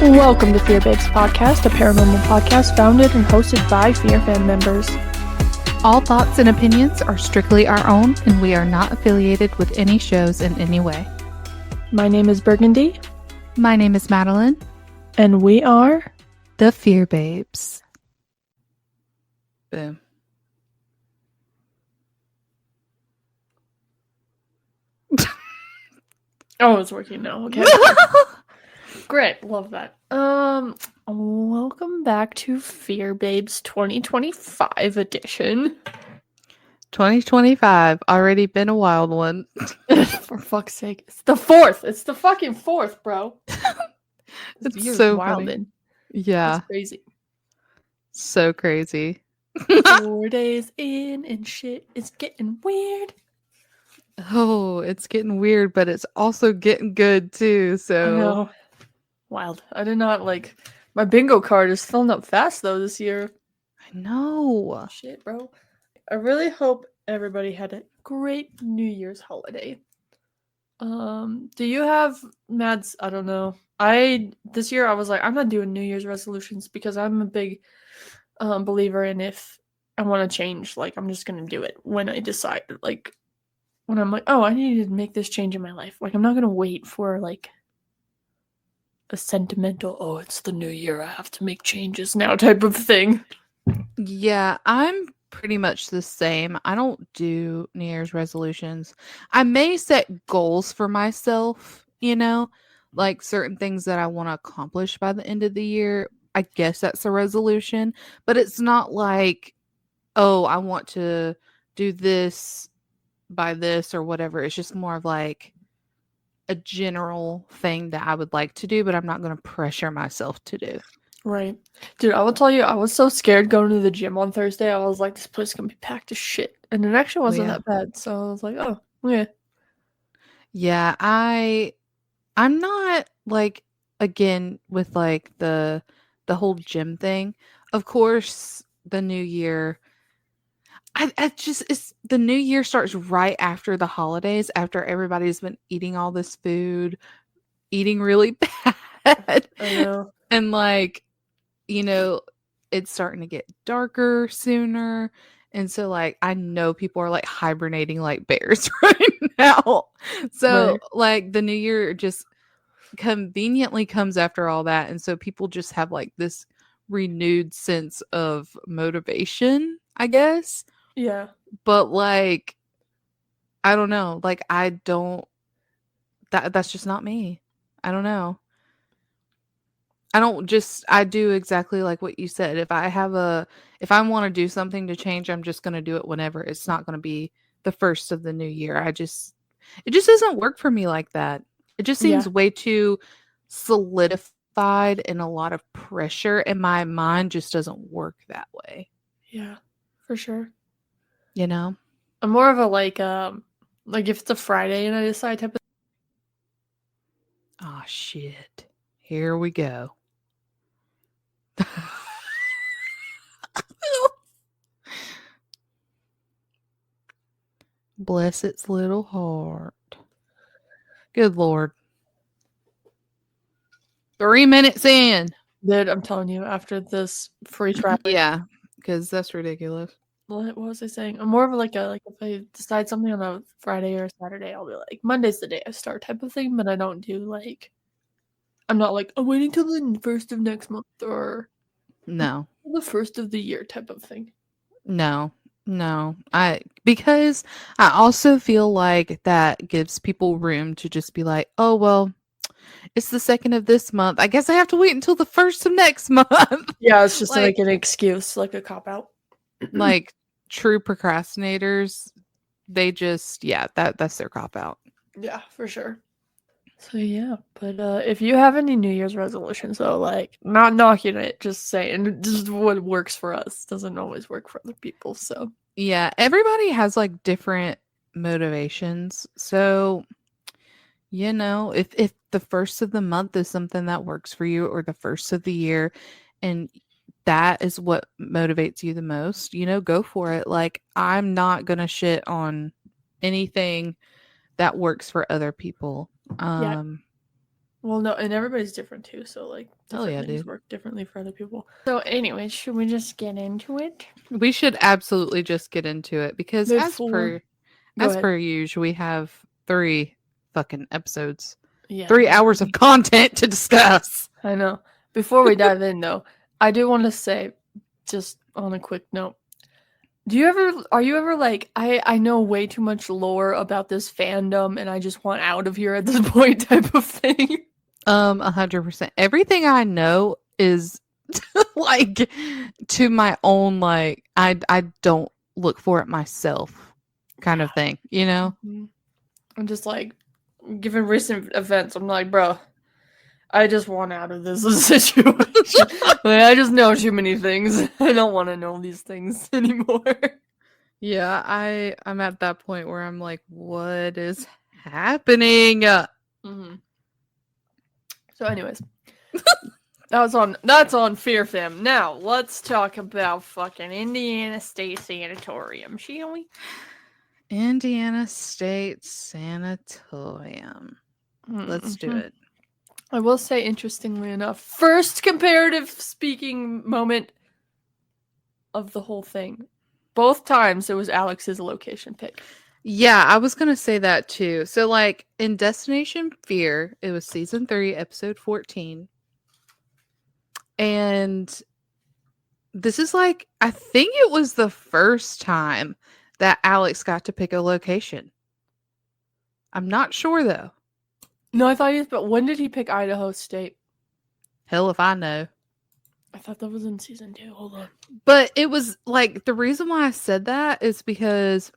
Welcome to Fear Babes Podcast, a paranormal podcast founded and hosted by Fear fan members. All thoughts and opinions are strictly our own, and we are not affiliated with any shows in any way. My name is Burgundy. My name is Madeline. And we are the Fear Babes. Boom. Oh, it's working now. Okay. Great. Love that. Welcome back to Fear Babes 2025 edition. 2025. Already been a wild one. For fuck's sake. It's the 4th. It's the fucking 4th, bro. It's so wild. funny. Yeah. It's crazy. So crazy. 4 days in and shit is getting weird. Oh, it's getting weird, but it's also getting good too. So I know. Wild. I did not my bingo card is filling up fast though this year. I know. Shit, bro. I really hope everybody had a great New Year's holiday. Do you have Mads? I don't know. This year I was like, I'm not doing New Year's resolutions because I'm a big believer in if I want to change, I'm just gonna do it when I decide. When I'm like, oh, I need to make this change in my life. I'm not gonna wait for a sentimental, oh, it's the new year, I have to make changes now type of thing. Yeah, I'm pretty much the same. I don't do New Year's resolutions. I may set goals for myself, certain things that I want to accomplish by the end of the year. I guess that's a resolution, but it's not like, oh, I want to do this by this or whatever. It's just more of a general thing that I would like to do, but I'm not going to pressure myself to do. Right. Dude, I will tell you, I was so scared going to the gym on Thursday. I was like, this place is going to be packed as shit. And it actually wasn't that bad. So I was like, oh, yeah. Yeah, I'm not again with the whole gym thing. Of course, the new year, it's the new year starts right after the holidays, after everybody's been eating all this food, eating really bad. I know. And it's starting to get darker sooner. And so I know people are hibernating like bears right now. So right. The new year just conveniently comes after all that. And so people just have this renewed sense of motivation, I guess. Yeah. But I don't know. That's just not me. I don't know. I do exactly like what you said. If I want to do something to change, I'm just going to do it whenever. It's not going to be the first of the new year. It just doesn't work for me like that. It just seems way too solidified and a lot of pressure, and my mind just doesn't work that way. Yeah, for sure. I'm more of a if it's a Friday and I decide type of. Oh shit. Here we go. Bless its little heart. Good Lord. 3 minutes in. Dude, I'm telling you, after this free trial. Yeah, because that's ridiculous. What was I saying? I'm more of if I decide something on a Friday or a Saturday, I'll be Monday's the day I start type of thing, but I don't do I'm not I'm waiting till the 1st of next month or no, the 1st of the year type of thing. No. Because I also feel like that gives people room to just be like, oh, well, it's the 2nd of this month. I guess I have to wait until the 1st of next month. Yeah, it's just an excuse, a cop out. True procrastinators, they just, that's their cop out. Yeah, for sure. So yeah, but if you have any New Year's resolutions though, not knocking it, just saying, just what works for us doesn't always work for other people. So yeah, everybody has different motivations. So if the 1st of the month is something that works for you, or the 1st of the year, and that is what motivates you the most, go for it. I'm not gonna shit on anything that works for other people. Well, no, and everybody's different too, so like Oh different yeah, things dude. work differently for other people. So, anyway, should we just get into it? We should absolutely just get into it because Before, go as ahead. per usual, we have 3 fucking episodes. Yeah, 3 no, hours of content to discuss. I know. Before we dive in, though, I do want to say, just on a quick note, are you ever like, I know way too much lore about this fandom and I just want out of here at this point type of thing? 100%. Everything I know is like to my own like I don't look for it myself kind of thing, you know? Mhm. I'm just like, given recent events, I'm like, bro, I just want out of this situation. Like, I just know too many things. I don't want to know these things anymore. Yeah, I'm at that point where I'm like, what is happening? Mm-hmm. So, anyways, that's on Fear Fam. Now let's talk about fucking Indiana State Sanatorium, shall we? Indiana State Sanatorium. Let's do Mm-hmm. it. I will say, interestingly enough, first comparative speaking moment of the whole thing. Both times it was Alex's location pick. Yeah, I was gonna say that too. So, like in Destination Fear, it was season 3, episode 14, and this is like I think it was the first time that Alex got to pick a location. I'm not sure though. No, I thought he was, but when did he pick Idaho State? Hell if I know. I thought that was in season 2. Hold on. But it was like the reason why I said that is because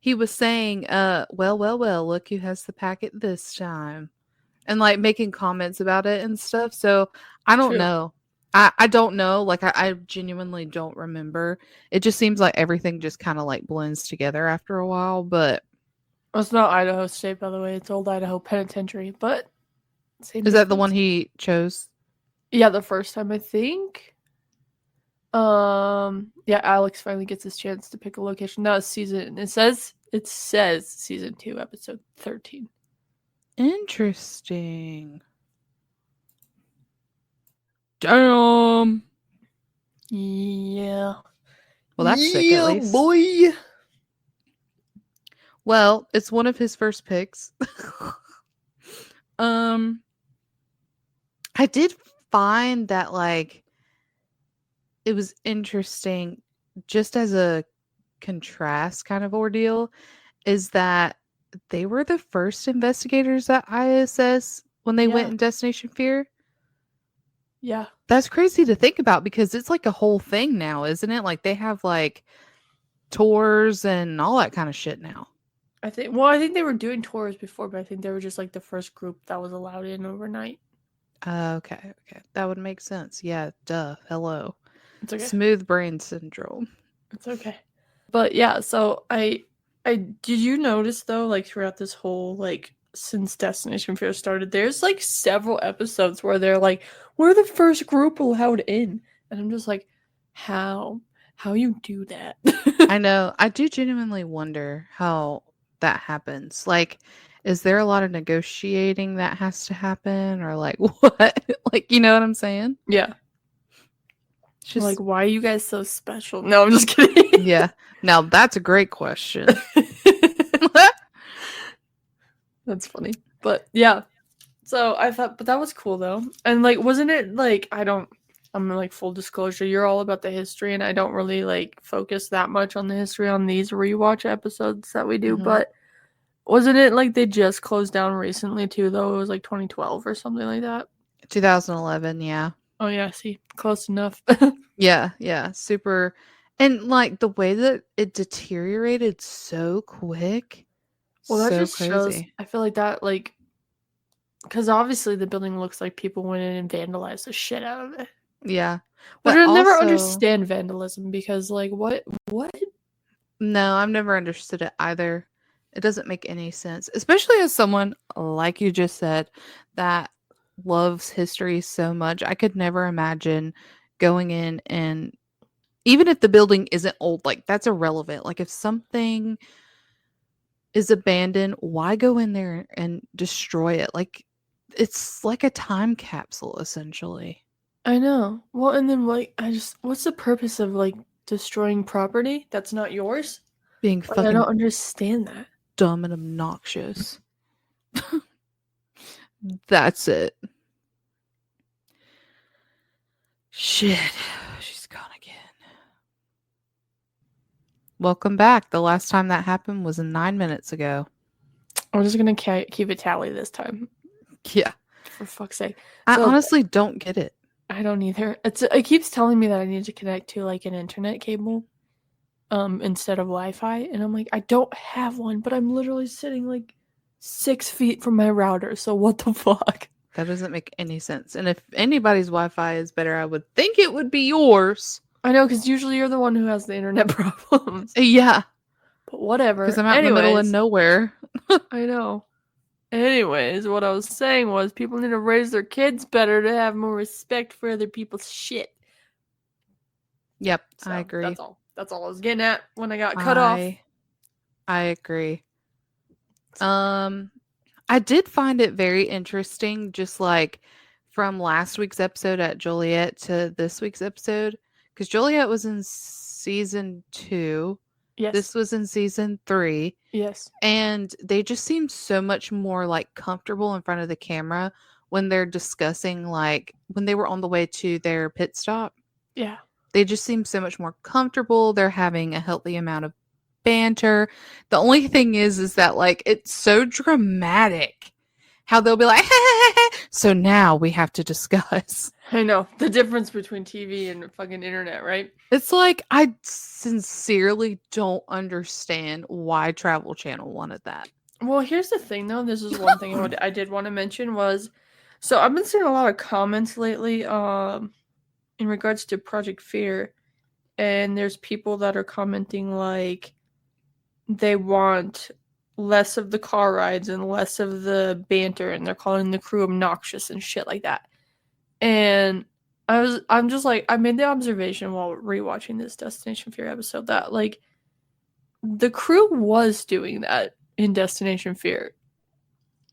he was saying, well, look who has the packet this time. And like making comments about it and stuff. So I don't True. know. I don't know. Like I genuinely don't remember. It just seems like everything just kind of like blends together after a while. But It's not Idaho State, by the way. It's Old Idaho Penitentiary, but same is that the difference. one he chose? Yeah, the first time, I think. Yeah, Alex finally gets his chance to pick a location. That was season. It says season 2, episode 13. Interesting. Damn. Yeah. Well, that's sick at least. Boy. Well, it's one of his first picks. I did find that like it was interesting just as a contrast kind of ordeal is that they were the first investigators at ISS when they went Yeah. in Destination Fear. Yeah. That's crazy to think about because it's like a whole thing now, isn't it? Like they have like tours and all that kind of shit now. I think they were doing tours before, but I think they were just like the first group that was allowed in overnight. Okay. That would make sense. Yeah, duh. Hello. It's okay. Smooth brain syndrome. It's okay. But yeah, so I did you notice though, like throughout this whole like since Destination Fear started, there's like several episodes where they're like, we're the first group allowed in. And I'm just like, how you do that? I know. I do genuinely wonder how that happens. Like, is there a lot of negotiating that has to happen or like what? Like, you know what I'm saying? Yeah. It's just Like, why are you guys so special? No, I'm just kidding. yeah. Now that's a great question. That's funny. But yeah. So I thought, but that was cool though. And like, wasn't it like, I'm like full disclosure, you're all about the history and I don't really like focus that much on the history on these rewatch episodes that we do. Mhm. But wasn't it like they just closed down recently too though? It was like 2012 or something like that. 2011, yeah. Oh yeah, see, close enough. Yeah, super. And like the way that it deteriorated so quick. Well, that So just shows, crazy. I feel like that like, because obviously the building looks like people went in and vandalized the shit out of it. Yeah. Which But I never also, understand vandalism because like what? no, I've never understood it either. It doesn't make any sense, especially as someone like you just said that loves history so much. I could never imagine going in and even if the building isn't old, like that's irrelevant. Like if something is abandoned, why go in there and destroy it? Like It's like a time capsule, essentially. I know. Well, and then like what's the purpose of like destroying property that's not yours? Being Like I fucking don't understand that. dumb and obnoxious. That's it. Shit. She's gone again. Welcome back. The last time that happened was 9 minutes ago. I'm just gonna keep a tally this time. Yeah. For fuck's sake. I So, honestly don't get it. I don't either. It keeps telling me that I need to connect to like an internet cable, instead of Wi-Fi, and I'm like, I don't have one, but I'm literally sitting like 6 feet from my router. So what the fuck? That doesn't make any sense. And if anybody's Wi-Fi is better, I would think it would be yours. I know, because usually you're the one who has the internet problems. Yeah. But whatever. Because I'm out in the middle of nowhere. I know. Anyways, what I was saying was people need to raise their kids better to have more respect for other people's shit. Yep, So, I agree. That's all I was getting at when I got cut off. I agree. I did find it very interesting, just like from last week's episode at Joliet to this week's episode, because Joliet was in season 2. Yes. This was in season 3. Yes. And they just seem so much more like comfortable in front of the camera when they're discussing, like when they were on the way to their pit stop. Yeah. They just seem so much more comfortable. They're having a healthy amount of banter. The only thing is that like it's so dramatic how they'll be like, so now we have to discuss. I know the difference between TV and fucking internet, right? It's like I sincerely don't understand why Travel Channel wanted that. Well, here's the thing though. This is one thing I did want to mention was, so I've been seeing a lot of comments lately in regards to Project Fear, and there's people that are commenting like they want less of the car rides and less of the banter, and they're calling the crew obnoxious and shit like that. And I'm just like, I made the observation while rewatching this Destination Fear episode that like the crew was doing that in Destination Fear.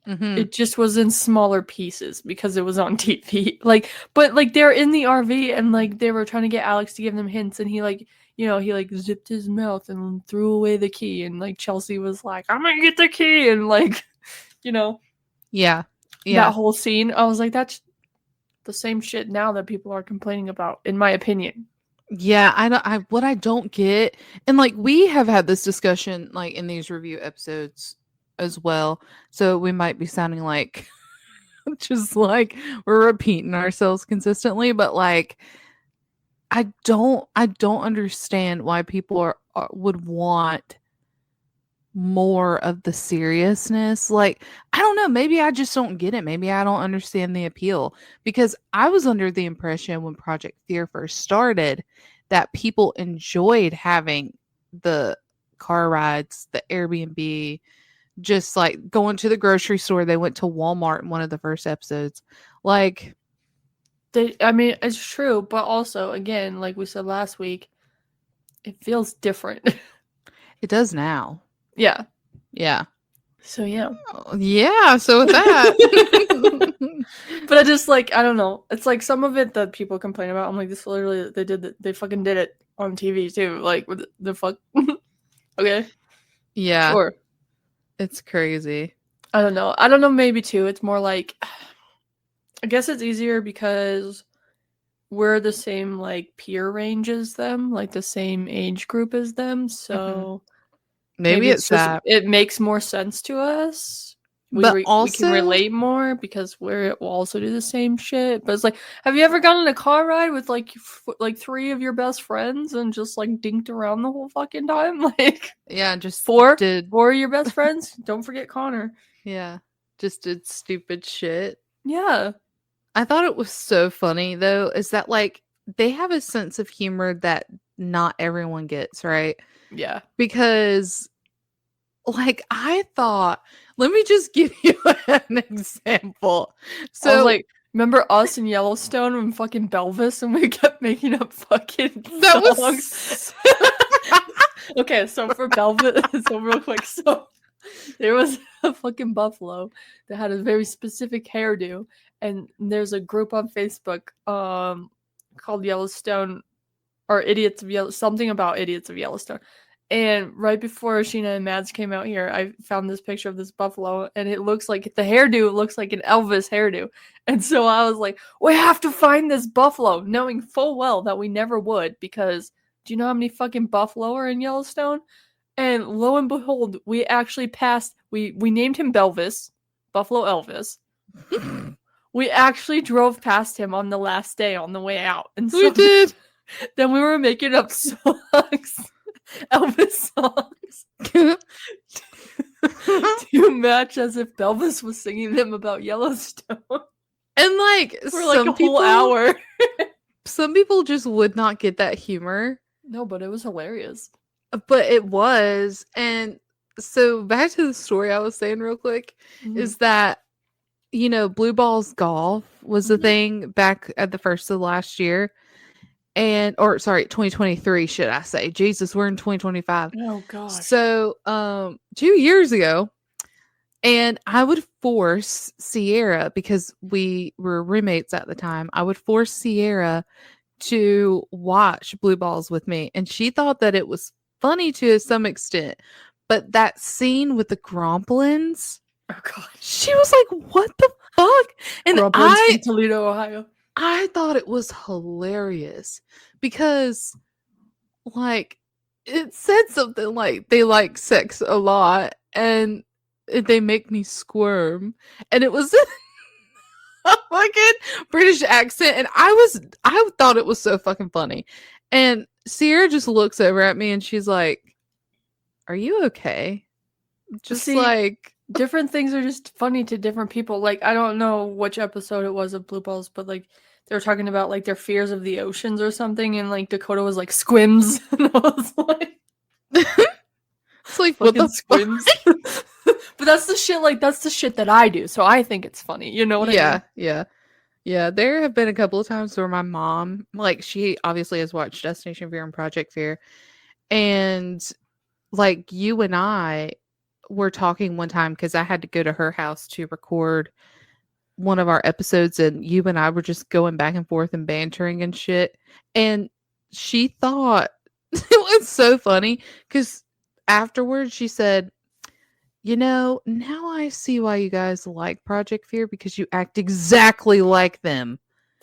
Mm-hmm. It just was in smaller pieces because it was on TV. Like, but like they're in the RV and like they were trying to get Alex to give them hints, and he like, you know, he like zipped his mouth and threw away the key, and like Chelsea was like, I'm gonna get the key, and like, you know, yeah, that whole scene. I was like, that's the same shit now that people are complaining about, in my opinion. Yeah, what I don't get, and like we have had this discussion like in these review episodes as well, so we might be sounding like just like we're repeating ourselves consistently, but like I don't understand why people would want more of the seriousness. Like, I don't know, maybe I just don't get it. Maybe I don't understand the appeal, because I was under the impression when Project Fear first started that people enjoyed having the car rides, the Airbnb, just like going to the grocery store. They went to Walmart in one of the first episodes. Like, I mean, it's true, but also, again, like we said last week, it feels different. it does now. Yeah. Yeah. So, yeah. Yeah, so with that. But I just, like, I don't know. It's like some of it that people complain about. I'm like, this literally, they fucking did it on TV, too. Like, what the fuck? Okay. Yeah. Sure. It's crazy. I don't know. Maybe, too. It's more like, I guess it's easier because we're the same, like, peer range as them. Like, the same age group as them. So... Maybe it's just that. It makes more sense to us. But we can relate more because we'll also do the same shit. But it's like, have you ever gone on a car ride with like 3 of your best friends and just like dinked around the whole fucking time? Like, yeah, just 4 of your best friends. Don't forget Connor. Yeah, just did stupid shit. Yeah, I thought it was so funny though. Is that like they have a sense of humor that not everyone gets, right? Yeah. Because, like, I thought, let me just give you an example. So, like, remember us in Yellowstone and fucking Belvis, and we kept making up fucking songs? Okay, so for Belvis, so real quick, so There was a fucking buffalo that had a very specific hairdo, and there's a group on Facebook called Yellowstone or Idiots of Yellow, something about Idiots of Yellowstone. And right before Sheena and Mads came out here, I found this picture of this buffalo, and it looks like the hairdo looks like an Elvis hairdo. And so I was like, we have to find this buffalo, knowing full well that we never would, because do you know how many fucking buffalo are in Yellowstone? And lo and behold, we actually passed, we named him Belvis, Buffalo Elvis. We actually drove past him on the last day on the way out. And so We did. then we were making up songs. Elvis songs to match as if Belvis was singing them about Yellowstone And like for like a whole hour. Some people just would not get that humor. No, but it was hilarious. But it was. And so back to the story I was saying real quick is that, you know, blue balls golf was a thing back at the first of last year. And, or sorry, 2023, should I say? Jesus, we're in 2025. Oh gosh. So, 2 years ago, and I would force Sierra, because we were roommates at the time, I would force Sierra to watch blue balls with me. And she thought that it was funny to some extent. But that scene with the Gromplins, Oh god. she was like, what the fuck? And Grumblins from Toledo, Ohio. I thought it was hilarious because, like, it said something like they like sex a lot and they make me squirm, and it was a fucking British accent, and I thought it was so fucking funny. And Sierra just looks over at me and she's like, "Are you okay?" Just See, like different things are just funny to different people. Like, I don't know which episode it was of Blue Balls, but like they were talking about like their fears of the oceans or something, and like Dakota was like squims, and I was like, it's like what the squims. But that's the shit. Like that's the shit that I do, so I think it's funny. You know what I mean? Yeah. There have been a couple of times where my mom, like, she obviously has watched Destination Fear and Project Fear, and like you and I were talking one time because I had to go to her house to record one of our episodes, and you and I were just going back and forth and bantering and shit. And she thought it was so funny because afterwards she said, "You know, now I see why you guys like Project Fear, because you act exactly like them."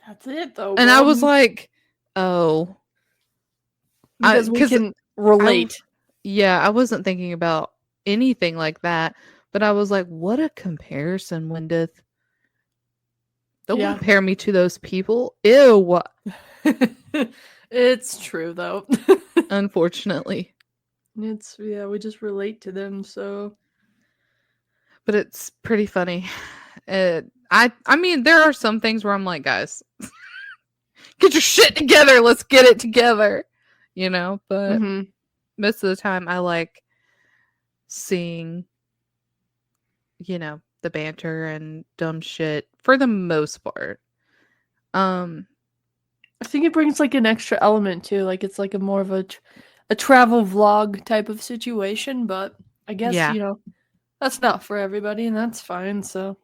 That's it, though. And I was like, "Oh." Because we can relate. I wasn't thinking about anything like that, but I was like, what a comparison, Wendith. Don't compare me to those people. Ew. It's true, though. Unfortunately. We just relate to them, so. But it's pretty funny. I mean, there are some things where I'm like, guys, get your shit together. Let's get it together. You know, but most of the time I like seeing, you know, the banter and dumb shit for the most part. I think it brings like an extra element too. Like it's like a more of a travel vlog type of situation, but I guess, you know, that's not for everybody, and that's fine, so.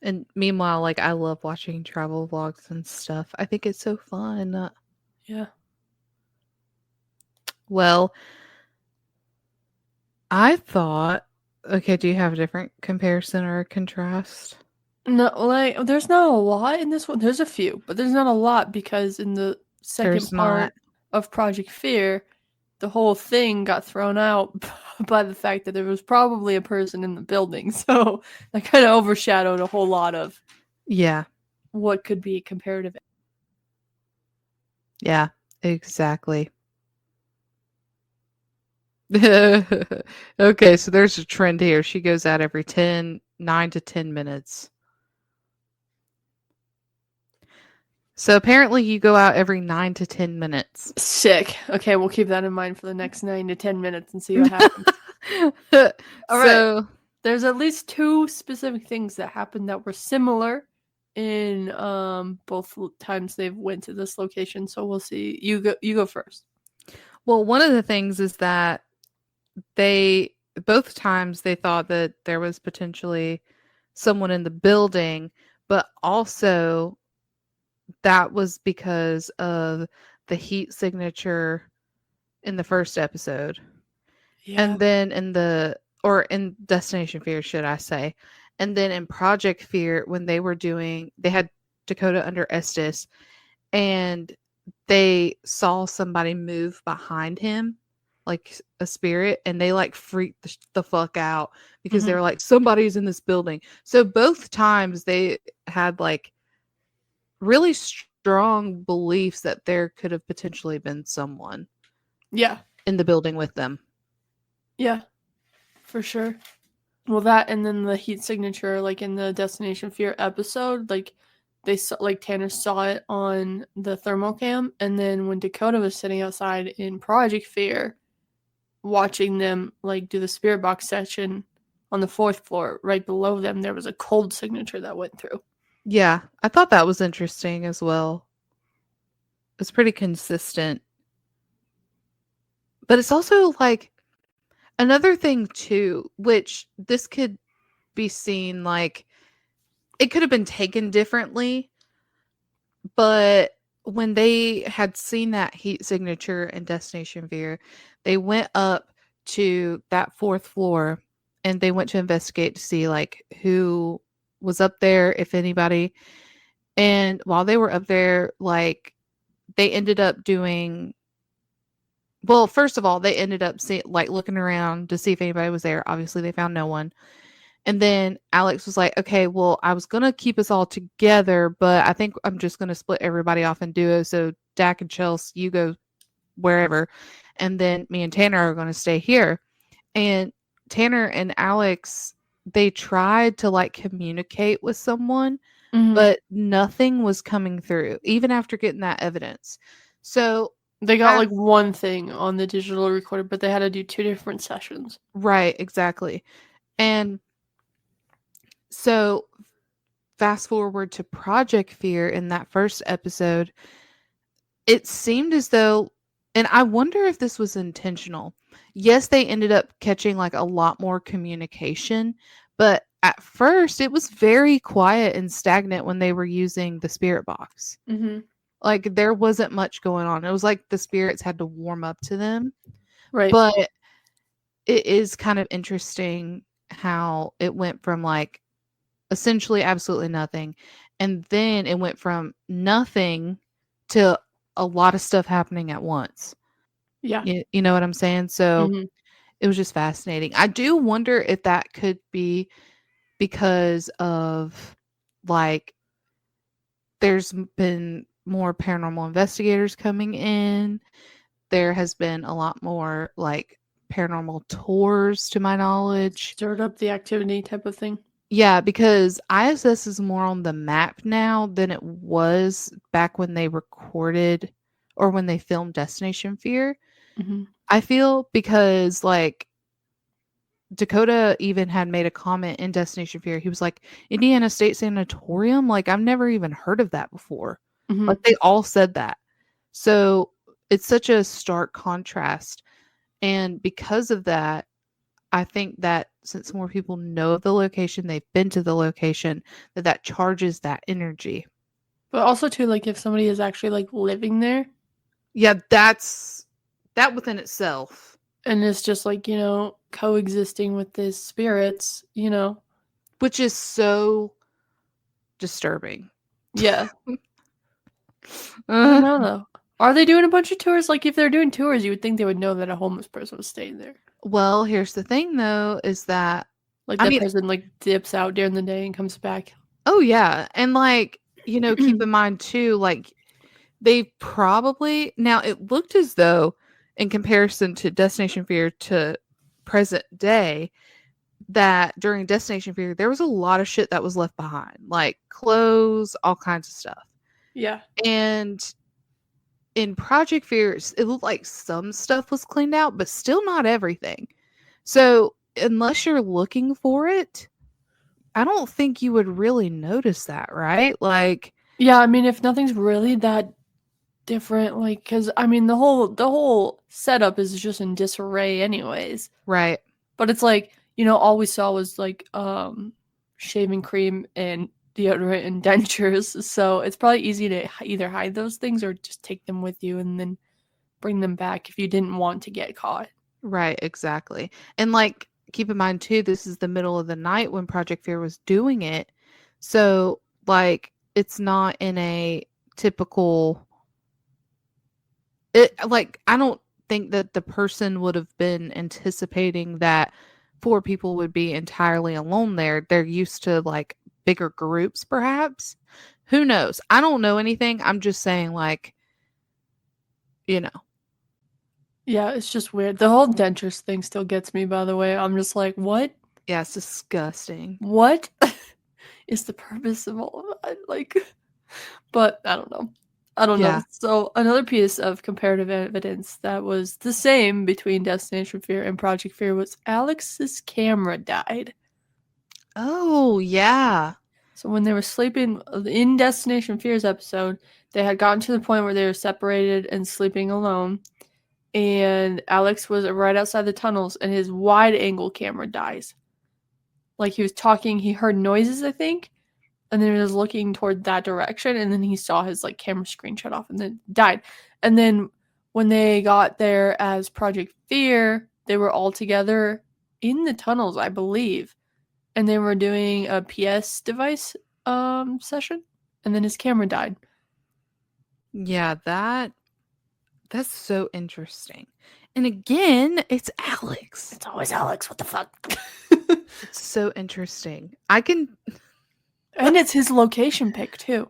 And meanwhile, like, I love watching travel vlogs and stuff. I think it's so fun. Yeah. Well, I thought, okay, do you have a different comparison or a contrast? No, like, there's not a lot in this one. There's a few, but there's not a lot because in the second part of Project Fear, the whole thing got thrown out by the fact that there was probably a person in the building. So that kind of overshadowed a whole lot of what could be comparative. Yeah, exactly. Okay, so there's a trend here. She goes out every 9 to 10 minutes. So apparently you go out every 9 to 10 minutes. Sick. Okay, we'll keep that in mind for the next 9 to 10 minutes and see what happens. All right. So there's at least 2 specific things that happened that were similar in both times they've went to this location. So we'll see. You go first. Well, one of the things is that they both times they thought that there was potentially someone in the building, but also that was because of the heat signature in the first episode. Yeah. And then in Destination Fear, should I say. And then in Project Fear, when they had Dakota under Estes, and they saw somebody move behind him, like a spirit, and they like freaked the fuck out because they Mhm. were like, somebody's in this building. So both times they had like really strong beliefs that there could have potentially been someone Yeah. in the building with them. Yeah. For sure. Well, that and then the heat signature, like in the Destination Fear episode, like they saw, like Tanner saw it on the thermal cam, and then when Dakota was sitting outside in Project Fear, watching them like do the spirit box session on the fourth floor, right below them, there was a cold signature that went through. Yeah, I thought that was interesting as well. It's pretty consistent. But it's also like another thing too, which this could be seen like it could have been taken differently, but when they had seen that heat signature in Destination Fear, they went up to that fourth floor and they went to investigate to see like who was up there, if anybody. And while they were up there, like they ended up doing well, first of all, they ended up like looking around to see if anybody was there. Obviously, they found no one. And then Alex was like, okay, well, I was going to keep us all together, but I think I'm just going to split everybody off in duos. So Dak and Chelsea, you go wherever. And then me and Tanner are going to stay here. And Tanner and Alex, they tried to like communicate with someone, Mm-hmm. but nothing was coming through, even after getting that evidence. So, They got like one thing on the digital recorder, but they had to do 2 different sessions. right, exactly. And so fast forward to Project Fear in that first episode, it seemed as though, and I wonder if this was intentional. Yes, they ended up catching like a lot more communication, but at first it was very quiet and stagnant when they were using the spirit box. Mm-hmm. Like there wasn't much going on. It was like the spirits had to warm up to them. Right. But it is kind of interesting how it went from like essentially absolutely nothing. And then it went from nothing to a lot of stuff happening at once. Yeah. You know what I'm saying? So Mm-hmm. it was just fascinating. I do wonder if that could be because of like there's been more paranormal investigators coming in. There has been a lot more like paranormal tours to my knowledge. Stirred up the activity type of thing. Yeah, because ISS is more on the map now than it was back when they recorded or when they filmed Destination Fear. Mm-hmm. I feel because like Dakota even had made a comment in Destination Fear. He was like, Indiana State Sanatorium? Like, I've never even heard of that before. Mm-hmm. Like, they all said that. So it's such a stark contrast. And because of that, I think that since more people know of the location, they've been to the location, that charges that energy. But also too, like if somebody is actually like living there Yeah, that within itself, and it's just like, coexisting with these spirits, which is so disturbing. Yeah. I don't know though. Are they doing a bunch of tours? Like if they're doing tours, you would think they would know that a homeless person was staying there. Well, here's the thing though, is that Like I that mean, person like dips out during the day and comes back. oh yeah, and like, keep in mind too, like they probably now it looked as though in comparison to Destination Fear to present day that during Destination Fear there was a lot of shit that was left behind, like clothes, all kinds of stuff. Yeah. And in Project Fear, it looked like some stuff was cleaned out, but still not everything. So unless you're looking for it, I don't think you would really notice that, right? Like, Yeah, I mean if nothing's really that different, like cuz I mean the whole setup is just in disarray anyways. right. But it's like, you know, all we saw was like shaving cream and deodorant and dentures. So it's probably easy to either hide those things or just take them with you and then bring them back if you didn't want to get caught. Right, exactly. And like keep in mind too, this is the middle of the night when Project Fear was doing it. So like it's not in a typical I don't think that the person would have been anticipating that 4 people would be entirely alone there. They're used to like bigger groups perhaps. Who knows? I don't know anything. I'm just saying like you know. Yeah, it's just weird. The whole dentures thing still gets me, by the way. I'm just like, what? Yeah, it's disgusting. What is the purpose of all of that? Like, but I don't know. I don't know. Yeah. So another piece of comparative evidence that was the same between Destination Fear and Project Fear was Alex's camera died. Oh, yeah. So when they were sleeping in Destination Fear's episode, they had gotten to the point where they were separated and sleeping alone. And Alex was right outside the tunnels, and his wide-angle camera dies. Like, he was talking, he heard noises, I think, and then he was looking toward that direction, and then he saw his, like, camera screen shut off, and then died. And then when they got there as Project Fear, they were all together in the tunnels, I believe, and they were doing a PS device session, and then his camera died. Yeah, that's so interesting. And again, it's Alex. It's always Alex. What the fuck? It's so interesting. I can And it's his location pick, too.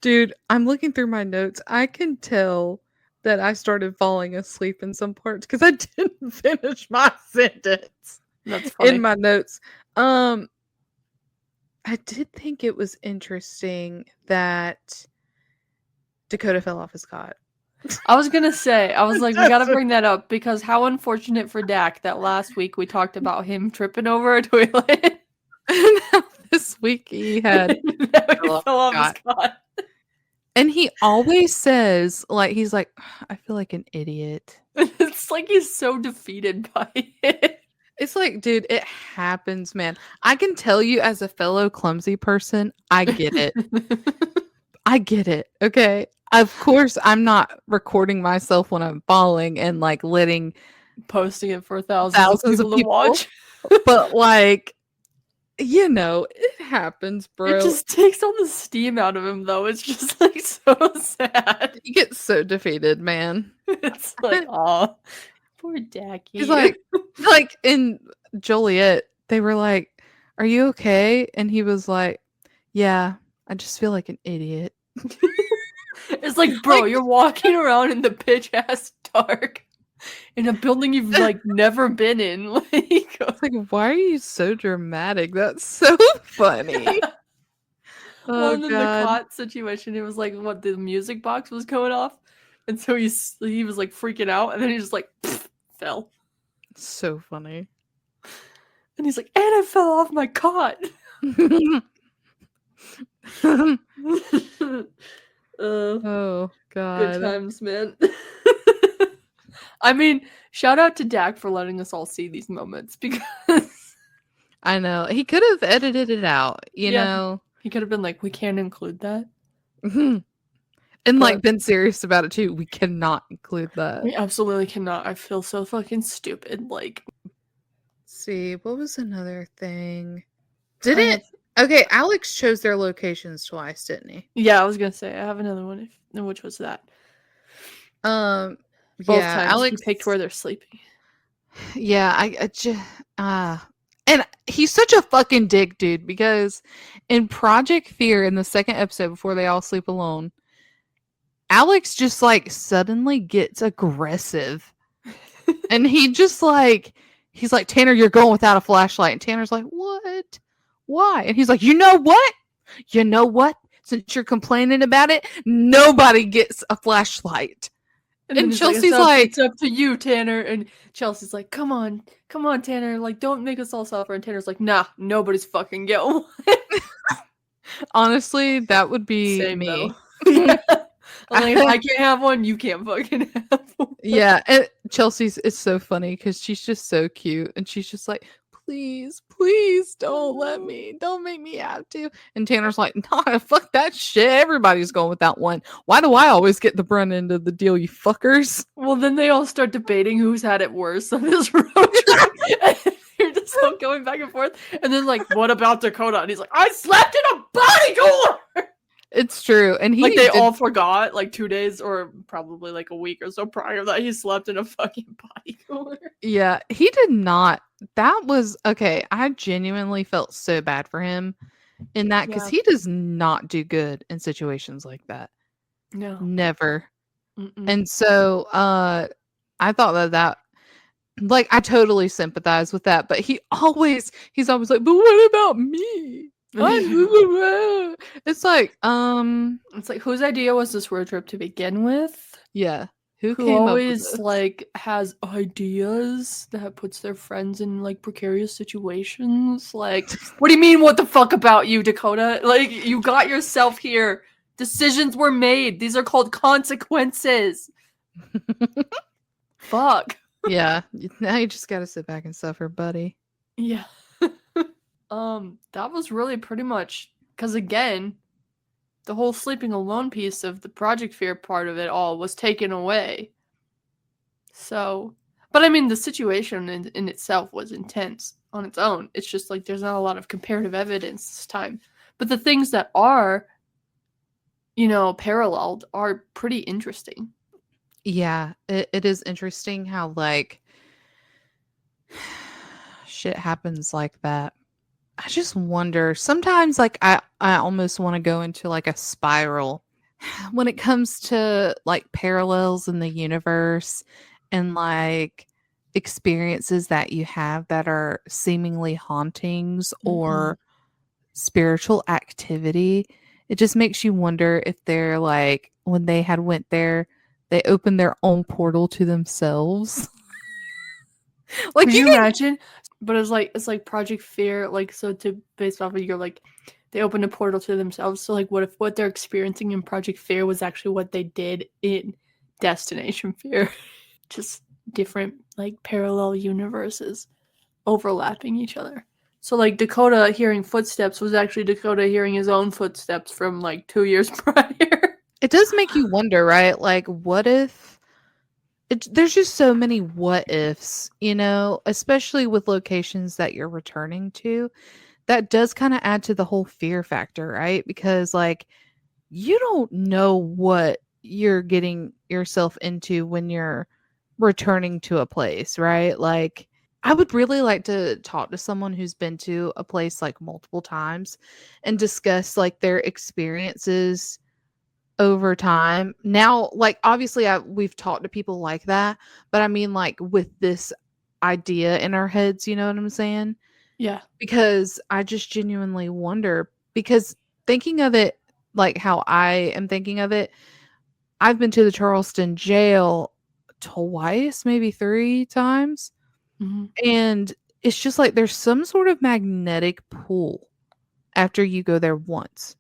Dude, I'm looking through my notes. I can tell that I started falling asleep in some parts because I didn't finish my sentence. That's funny. In my notes. I did think it was interesting that Dakota fell off his cot. I was gonna say, I was like, we gotta bring that up because how unfortunate for Dak that last week we talked about him tripping over a toilet. And now this week he had fell off his cot. And he always says, like, he's like, I feel like an idiot. It's like he's so defeated by it. It's like, dude, it happens, man. I can tell you as a fellow clumsy person, I get it. I get it. Okay. Of course, I'm not recording myself when I'm falling and like posting it for thousands of people to watch. But like, you know, it happens, bro. It just takes all the steam out of him, though. It's just like so sad. You get so defeated, man. It's like, oh, poor Dacky. He's like in Joliet, they were like, "Are you okay?" And he was like, "Yeah, I just feel like an idiot." It's like, bro, like, you're walking around in the pitch ass dark in a building you've like never been in. Like, why are you so dramatic? That's so funny. Well, and then the cot situation, it was like what the music box was going off, and so he was like freaking out, and then he just like fell. So funny. And he's like, and I fell off my cot. Oh god. Good times, man. I mean, shout out to Dak for letting us all see these moments because I know. He could have edited it out, you know. He could have been like, we can't include that. And like been serious about it too. We cannot include that. We absolutely cannot. I feel so fucking stupid. Like, see, what was another thing? Okay, Alex chose their locations twice, didn't he? Yeah, I was gonna say I have another one. Which was that? Both times Alex picked where they're sleeping. Yeah, I just and he's such a fucking dick, dude. Because in Project Fear, in the second episode before they all sleep alone, Alex just like suddenly gets aggressive, and he's like, Tanner, you're going without a flashlight, and Tanner's like, what? Why? And he's like, you know what? Since you're complaining about it, nobody gets a flashlight. And Chelsea's like, it's up to you, Tanner. And Chelsea's like, come on, Tanner. Like, don't make us all suffer. And Tanner's like, nah, nobody's fucking getting one. Honestly, that would be Same, me. I'm like, if I can't have one, you can't fucking have one. Yeah, and Chelsea's it's so funny because she's just so cute, and she's just like, "Please, please don't let me, don't make me have to." And Tanner's like, "Nah, fuck that shit. Everybody's going without one. Why do I always get the brunt end of the deal, you fuckers?" Well, then they all start debating who's had it worse on this road trip. And they're just all going back and forth. And then, like, what about Dakota? And he's like, I slept in a body cooler! It's true, and Like, they all forgot, like, 2 days or probably, like, a week or so prior that he slept in a fucking body cooler. Yeah, he did not. That was okay. I genuinely felt so bad for him in that because Yeah. he does not do good in situations like that. No. Never. Mm-mm. And so I thought that like I totally sympathize with that, but he's always like, but what about me? It's like, It's like, whose idea was this road trip to begin with? yeah. Who Who came up with always this? like has ideas that puts their friends in like precarious situations. Like, what do you mean? What the fuck about you, Dakota? Like, you got yourself here. Decisions were made. These are called consequences. Fuck. Yeah. Now you just gotta sit back and suffer, buddy. Yeah. That was really pretty much because again, the whole sleeping alone piece of the Project Fear part of it all was taken away. So, but I mean, the situation in itself was intense on its own. It's just like there's not a lot of comparative evidence this time. But the things that are, paralleled are pretty interesting. Yeah, it is interesting how like shit happens like that. I just wonder sometimes like I almost want to go into like a spiral when it comes to like parallels in the universe and like experiences that you have that are seemingly hauntings or spiritual activity. It just makes you wonder if they're like when they had went there, they opened their own portal to themselves. Like Could you you can imagine? But it's like Project Fear, like so to based off of your like they opened a portal to themselves. So like what if what they're experiencing in Project Fear was actually what they did in Destination Fear? Just different like parallel universes overlapping each other. So like Dakota hearing footsteps was actually Dakota hearing his own footsteps from like 2 years prior. it does make you wonder, right? Like what if there's just so many what ifs, especially with locations that you're returning to. That does kind of add to the whole fear factor, right? Because like you don't know what you're getting yourself into when you're returning to a place, right? Like I would really like to talk to someone who's been to a place like multiple times and discuss like their experiences over time. Now, like obviously we've talked to people like that, but I mean like with this idea in our heads, you know what I'm saying? Yeah. Because I just genuinely wonder because thinking of it like how I am thinking of it, I've been to the Charleston jail twice, maybe 3 times, Mm-hmm. and it's just like there's some sort of magnetic pull after you go there once.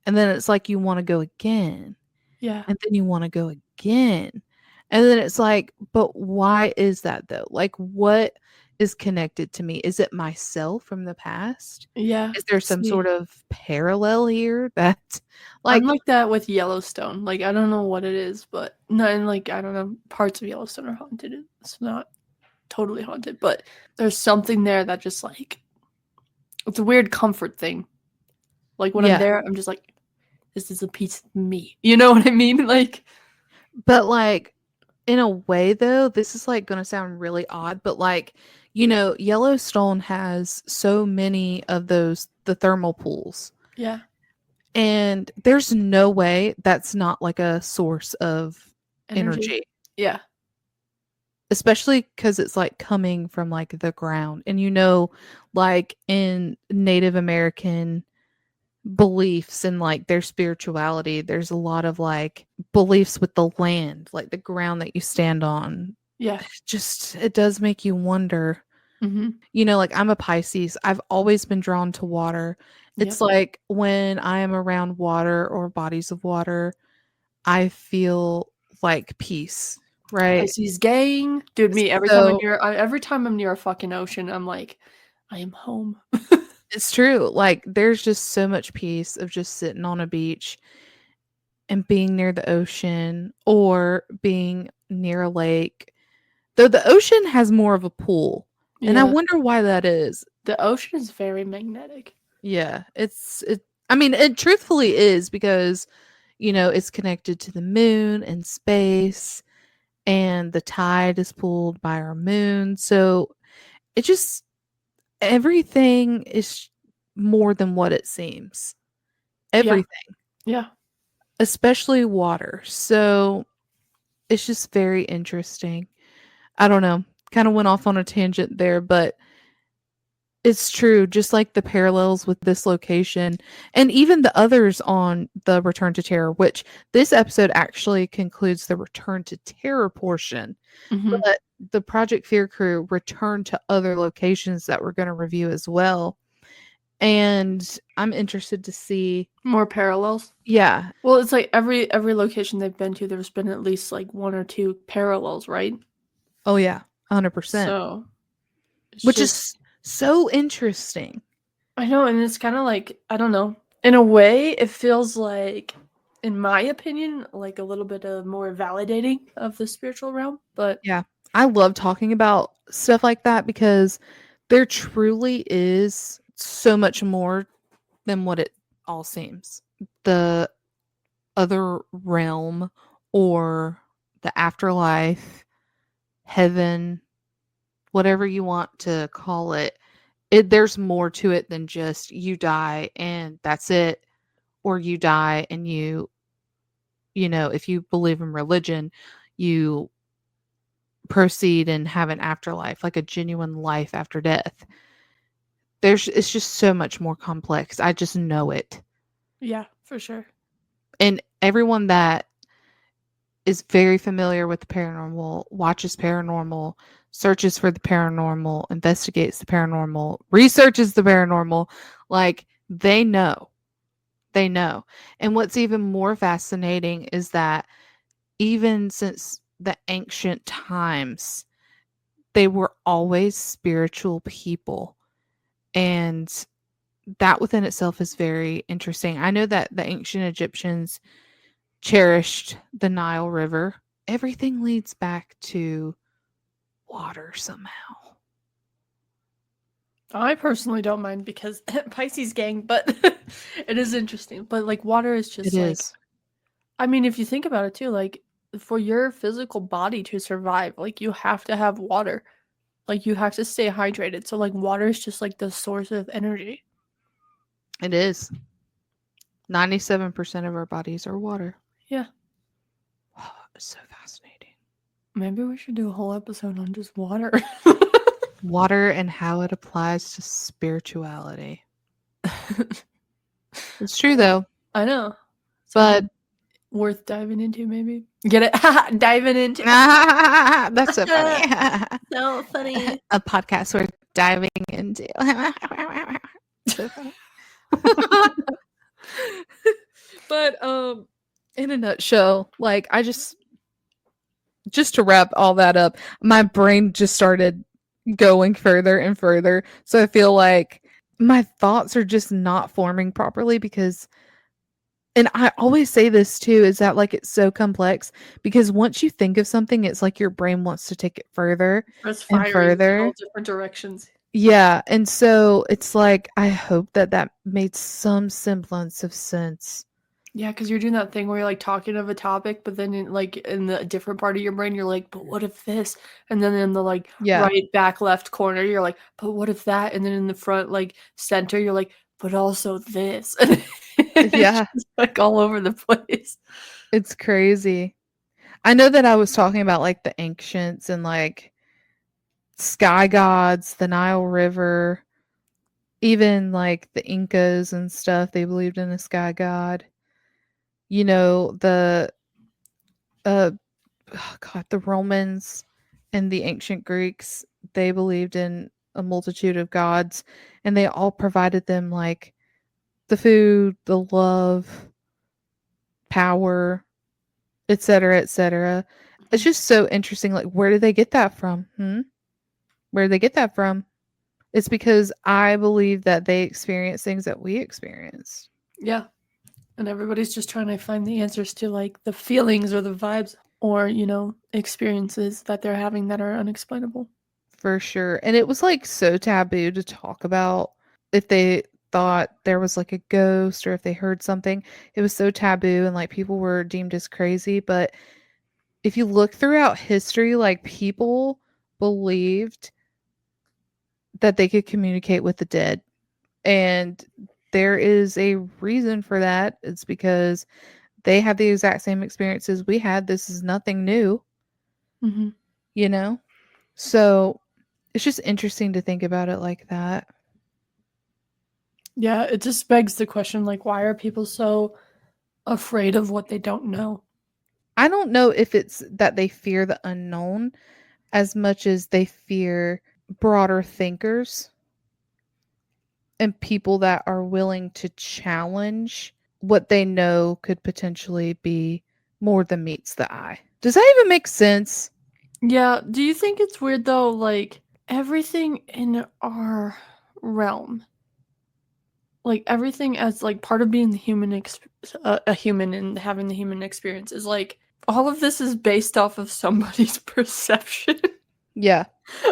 And then it's like you wanna go again, Yeah. and then you wanna go again. And then it's like, but why is that though? Like, what is connected to me? Is it myself from the past? Yeah. Is there some See, sort of parallel here that, I'm like, like that with Yellowstone. Like I don't know what it is, but no, and like I don't know, parts of Yellowstone are haunted. It's not totally haunted, but there's something there that just like it's a weird comfort thing. Like when I'm yeah, there, I'm just like, this is a piece of me. You know what I mean? Like, but like in a way though, this is like gonna sound really odd, but like, Yellowstone has so many of the thermal pools. yeah, And there's no way that's not like a source of energy. energy, Yeah, especially because it's like coming from like the ground. And like in Native American beliefs and like their spirituality, there's a lot of like beliefs with the land, like the ground that you stand on. yeah. It does make you wonder. Mm-hmm. Like I'm a Pisces. I've always been drawn to water. It's Yep. like when I am around water or bodies of water, I feel like peace, right? Pisces gang. Dude, me, So every time I'm near a fucking ocean, I'm like, I am home. it's true. Like there's just so much peace of just sitting on a beach and being near the ocean or being near a lake. Though the ocean has more of a pull. And I Yeah. wonder why that is. The ocean is very magnetic. Yeah, I mean, it truthfully is because, it's connected to the moon and space and the tide is pulled by our moon. So it just everything is more than what it seems. Yeah. Everything, Yeah. especially water. So it's just very interesting. I don't know. Kind of went off on a tangent there, but it's true, just like the parallels with this location and even the others on the Return to Terror, which this episode actually concludes the Return to Terror portion. Hmm. But the Project Fear crew returned to other locations that we're going to review as well. And I'm interested to see. More parallels. Yeah. Well, it's like every location they've been to, there's been at least like one or two parallels, right? Oh, yeah. 100%. So it's Which just is so interesting. I know, and it's kind of like I don't know. In a way, it feels like, in my opinion, like a little bit of more validating of the spiritual realm. But Yeah. I love talking about stuff like that because there truly is so much more than what it all seems. The other realm or the afterlife, heaven, whatever you want to call it, there's more to it than just you die and that's it, or you die and if you believe in religion, you proceed and have an afterlife, like a genuine life after death. It's just so much more complex. I just know it. yeah, for sure. And everyone that is very familiar with the paranormal, watches paranormal, searches for the paranormal, investigates the paranormal, researches the paranormal, like they know. They know. And what's even more fascinating is that even since the ancient times, they were always spiritual people. And that within itself is very interesting. I know that the ancient Egyptians cherished the Nile River. Everything leads back to water somehow. I personally don't mind because Pisces gang, but it is interesting. But like water is It just like is. I mean, if you think about it too, like for your physical body to survive, like you have to have water. Like you have to stay hydrated. So like water is just like the source of energy. It is. 97% of our bodies are water. Yeah. Oh, it's so fascinating. Maybe we should do a whole episode on just water. Water and how it applies to spirituality. It's true though. I know. But Worth diving into, maybe. Get it? Diving into. that's so funny. So funny. A podcast we're diving into. So funny. But in a nutshell, like I just to wrap all that up, my brain just started going further and further. So I feel like my thoughts are just not forming properly because and I always say this too is that like it's so complex because once you think of something, it's like your brain wants to take it further It's and firing in all further. different directions. Yeah, and so it's like I hope that made some semblance of sense. Yeah, because you're doing that thing where you're like talking of a topic, but then in the different part of your brain, you're like, but what if this? And then in the like Yeah. right back left corner, you're like, but what if that? And then in the front like center, you're like, but also this. And it's Yeah, just like all over the place. it's crazy. I know that I was talking about like the ancients and like sky gods, the Nile River, even like the Incas and stuff, they believed in a sky god. The uh oh God, the Romans and the ancient Greeks, they believed in a multitude of gods and they all provided them like the food, the love, power. etc., etc. It's just so interesting. Like, where did they get that from? Where did they get that from? It's because I believe that they experience things that we experience. Yeah. And everybody's just trying to find the answers to like the feelings or the vibes or, experiences that they're having that are unexplainable. For sure. And it was like so taboo to talk about if they thought there was like a ghost or if they heard something. It was so taboo and like people were deemed as crazy. But if you look throughout history, like people believed that they could communicate with the dead. And there is a reason for that. It's because they had the exact same experiences we had. This is nothing new, Mm-hmm. you know? So it's just interesting to think about it like that. Yeah, it just begs the question like, why are people so afraid of what they don't know? I don't know if it's that they fear the unknown as much as they fear broader thinkers and people that are willing to challenge what they know could potentially be more than meets the eye. Does that even make sense? Yeah, do you think it's weird though, like everything in our realm, like everything as like part of being the a human and having the human experience is like all of this is based off of somebody's perception Yeah,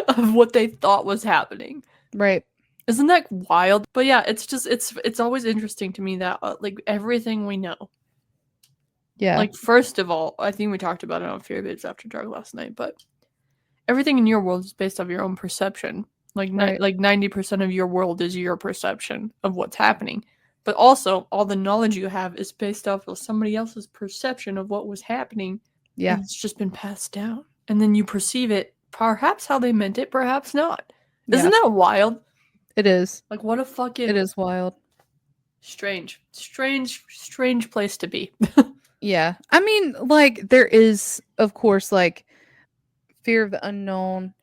of what they thought was happening. right. Isn't that wild? But yeah, it's just it's always interesting to me that like everything we know. Yeah, Like first of all, I think we talked about it on Fear Babes After Dark last night, but everything in your world is based off your own perception. Like right. like 90% of your world is your perception of what's happening. But also, all the knowledge you have is based off of somebody else's perception of what was happening, Yeah, and it's just been passed down. And then you perceive it perhaps how they meant it, perhaps not. yeah. Isn't that wild? It is. Like what a It fucking is wild. strange place to be. Yeah. I mean, like, there is, of course, like, fear of the unknown,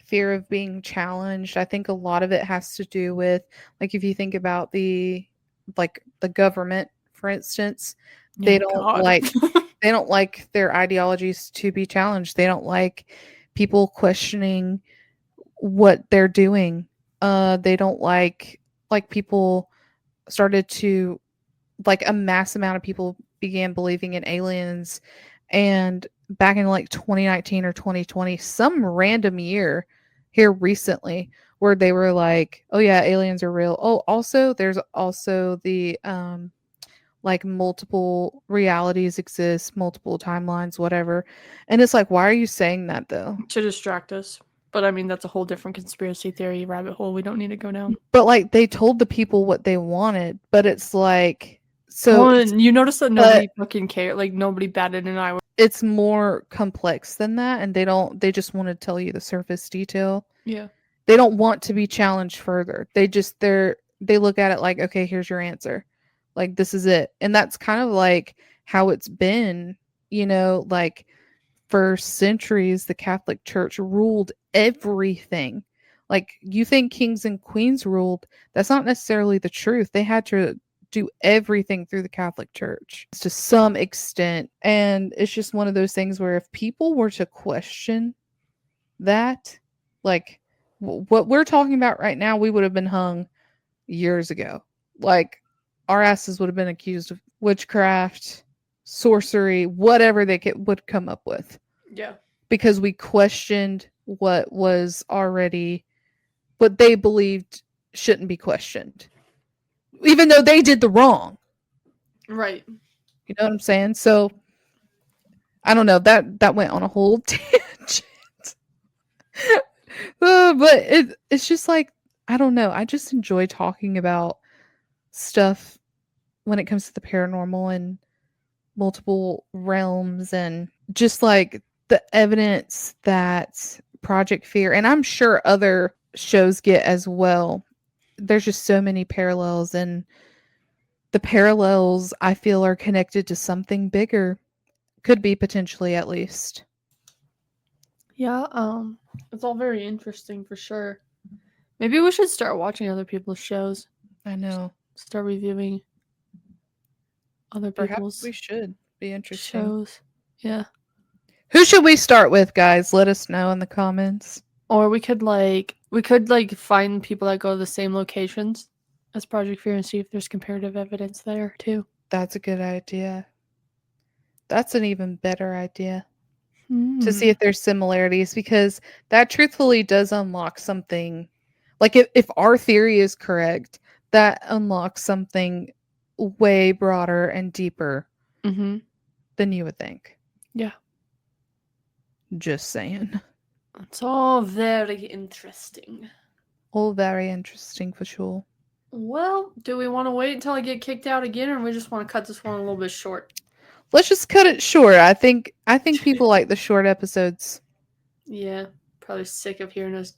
fear of being challenged. I think a lot of it has to do with, like, if you think about the government, for instance, they Oh don't god. like they don't like their ideologies to be challenged. They don't like people questioning what they're doing. They don't like people started to like a mass amount of people began believing in aliens, and back in like 2019 or 2020, some random year here recently, where they were like, oh yeah, aliens are real. Oh, also there's also the like multiple realities exist, multiple timelines, whatever. And it's like, why are you saying that though? To distract us. But I mean, that's a whole different conspiracy theory rabbit hole we don't need to go down. But like they told the people what they wanted, but it's like, so Well, it's and you notice that but nobody fucking cared. Like nobody batted an eye. it's more complex than that, and they just want to tell you the surface detail. Yeah. They don't want to be challenged further. They look at it like, okay, here's your answer. Like this is it. And that's kind of like how it's been, like for centuries the Catholic Church ruled everything. Like you think kings and queens ruled, that's not necessarily the truth. They had to do everything through the Catholic Church to some extent. And it's just one of those things where if people were to question that, like what we're talking about right now, we would have been hung years ago. Like our asses would have been accused of witchcraft, sorcery, whatever would come up with, Yeah. because we questioned what was already what they believed shouldn't be questioned, even though they did the wrong. Right. You know what I'm saying? So I don't know, that went on a whole tangent. But it's just like, I don't know. I just enjoy talking about stuff when it comes to the paranormal and multiple realms, and just like the evidence that Project Fear, and I'm sure other shows get as well. There's just so many parallels, and the parallels I feel are connected to something bigger. Could be, potentially, at least. Yeah. It's all very interesting for sure. Maybe we should start watching other people's shows. I know. Start reviewing other Perhaps people's we should. Be interesting. shows. Yeah. Who should we start with, guys? Let us know in the comments. Or we could find people that go to the same locations as Project Fear and see if there's comparative evidence there too. That's a good idea. That's an even better idea. To see Hmm. if there's similarities, because that truthfully does unlock something. Like if our theory is correct, that unlocks something way broader and deeper Mm-hmm. than you would think. Yeah. Just saying. It's all very interesting. All very interesting for sure. Well, do we want to wait until I get kicked out again, or we just want to cut this one a little bit short? Let's just cut it short. I think people like the short episodes. Yeah, probably sick of hearing us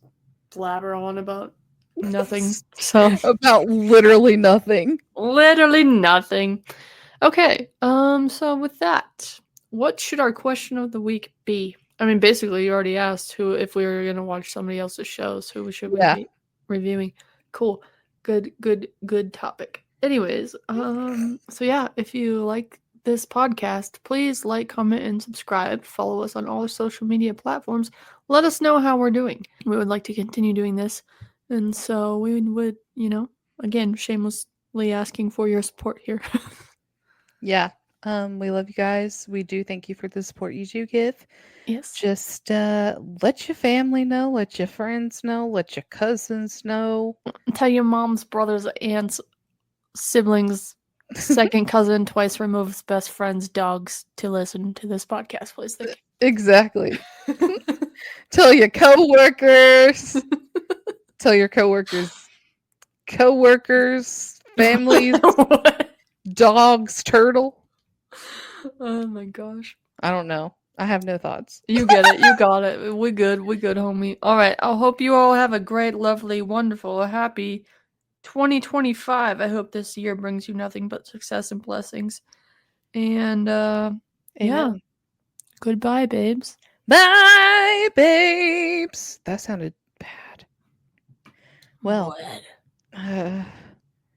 blabber on about nothing. So About literally nothing. literally nothing. Okay. So with that, what should our question of the week be? I mean, basically, you already asked who if we were gonna watch somebody else's shows, who should we be reviewing? Cool. Good topic. Anyways, so yeah, if you like this podcast, please like, comment, and subscribe. Follow us on all the social media platforms. Let us know how we're doing. We would like to continue doing this. And so we would, again, shamelessly asking for your support here. Yeah. We love you guys. We do thank you for the support you do give. Yes. Just let your family know, let your friends know, let your cousins know. Tell your mom's brothers, aunts, siblings, second cousin, twice removed best friends, dogs to listen to this podcast, please. Thank you. Exactly. Tell your coworkers. Tell your coworkers, families, dogs, turtle. Oh my gosh. I don't know. I have no thoughts. You get it. You got it. We good, homie. All right. I hope you all have a great, lovely, wonderful, happy 2025. I hope this year brings you nothing but success and blessings. And yeah. Goodbye, babes. Bye, babes. That sounded bad. Well,